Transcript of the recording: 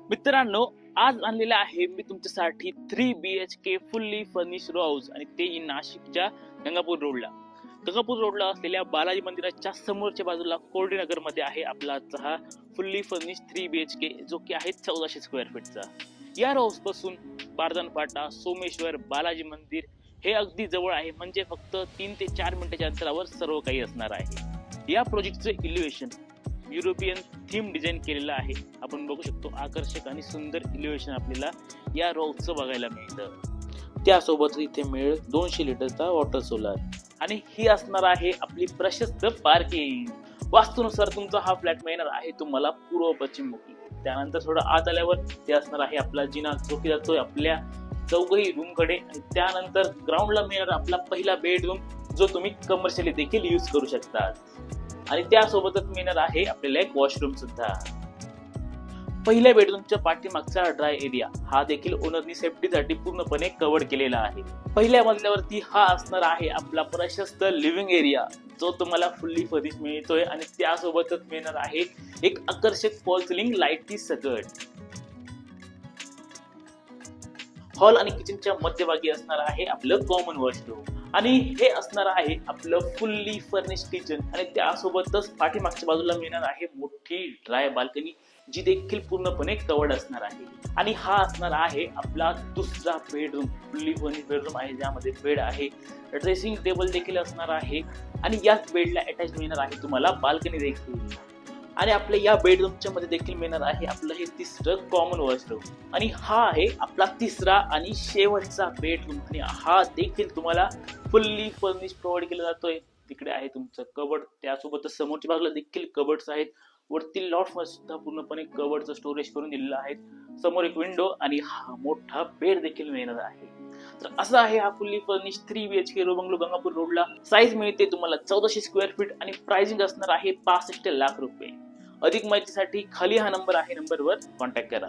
मित्रांनो, आज आणलेला आहे मी तुमच्यासाठी 3 BHK fully furnished row house आणि ते नाशिकच्या गंगापूर रोडला. गंगापूर रोडला असलेल्या बालाजी मंदिराच्या समोरच्या बाजूला कोर्डीनगर मध्ये आहे आपला आजचा हा फुल्ली फर्निश्ड 3 BHK, जो की आहे 1400 स्क्वेअर फीटचा. या रो हाऊस पासून बारदान फाटा, सोमेश्वर, बालाजी मंदिर हे अगदी जवळ आहे. म्हणजे फक्त 3 ते 4 मिनिटाच्या अंतरावर सर्व काही असणार आहे. या प्रोजेक्टचे इलिव्हेशन युरोपियन थीम डिझाईन केलेलं आहे. आपण बघू शकतो आकर्षक आणि सुंदर इलिव्हेशन आपल्याला या रोडचं बघायला मिळतं. त्यासोबत इथे मिळेल 200 लिटरचा वॉटर सोलर आणि ही असणार आहे आपली प्रशस्त पार्किंग. वास्तूनुसार तुमचा हा फ्लॅट मिळणार आहे तुम्हाला पूर्व पश्चिम मुखी. त्यानंतर थोडं आत आल्यावर ते असणार आहे आपला जिना, जो की जातोय आपल्या चौघही रूम कडे. आणि त्यानंतर ग्राउंडला मिळणार आपला पहिला बेडरूम, जो तुम्ही कमर्शियली देखील यूज करू शकता. आणि त्यासोबतच मिळणार आहे आपल्याला एक वॉशरूम सुद्धा. पहिल्या बेडरूमच्या पाठीमागचा ड्राय एरिया हा देखील ओनरनी सेफ्टीसाठी पूर्णपणे कव्हर केलेला आहे. पहिल्या मजल्यावरती हा असणार आहे आपला प्रशस्त लिव्हिंग एरिया, जो तुम्हाला फुल्ली फर्निश मिळतोय. आणि त्यासोबतच मिळणार आहे एक आकर्षक फॉल सिलिंग लाईटची सकट. हॉल आणि किचनच्या मध्यभागी असणार आहे आपलं कॉमन वॉशरूम. आणि हे असणार आहे आपलं फुल्ली फर्निश्ड किचन. आणि त्यासोबतच पाठीमागच्या बाजूला मिळणार आहे मोठी ड्राय बाल्कनी, जी देखील पूर्णपणे कवर्ड असणार आहे. आणि हा असणार आहे आपला दुसरा बेडरूम, फुल्ली फर्निश्ड बेडरूम आहे, ज्यामध्ये बेड आहे, ड्रेसिंग टेबल देखील असणार आहे. आणि याच बेडला अटॅच मिळणार आहे तुम्हाला बाल्कनी देखील. आणि आपल्या या बेडरूमच्या मध्ये देखील मिळणार आहे आपलं हे तिसरं कॉमन वॉशरूम. आणि हा आहे आपला तिसरा आणि शेवटचा बेडरूम. आणि हा देखील तुम्हाला फुल्ली फर्निश प्रोव्हाइड केला जातोय. तिकडे आहे तुमचं कबड, त्यासोबतच समोरच्या बाजूला देखील कबड्स आहेत. वरती लॉफ्ट मध्ये सुद्धा पूर्णपणे कबडचं स्टोरेज करून दिलेलं आहे. समोर एक विंडो आणि हा मोठा बेड देखील मिळणार आहे. तर असं आहे हा fully furnish 3 BHK row bungalow Gangapur रोडला. साईज मिळते तुम्हाला 1400 स्क्वेअर फीट आणि प्राइसिंग असणार आहे 65 लाख रुपये. अधिक माहितीसाठी खाली हा नंबर आहे, नंबरवर कॉन्टॅक्ट करा.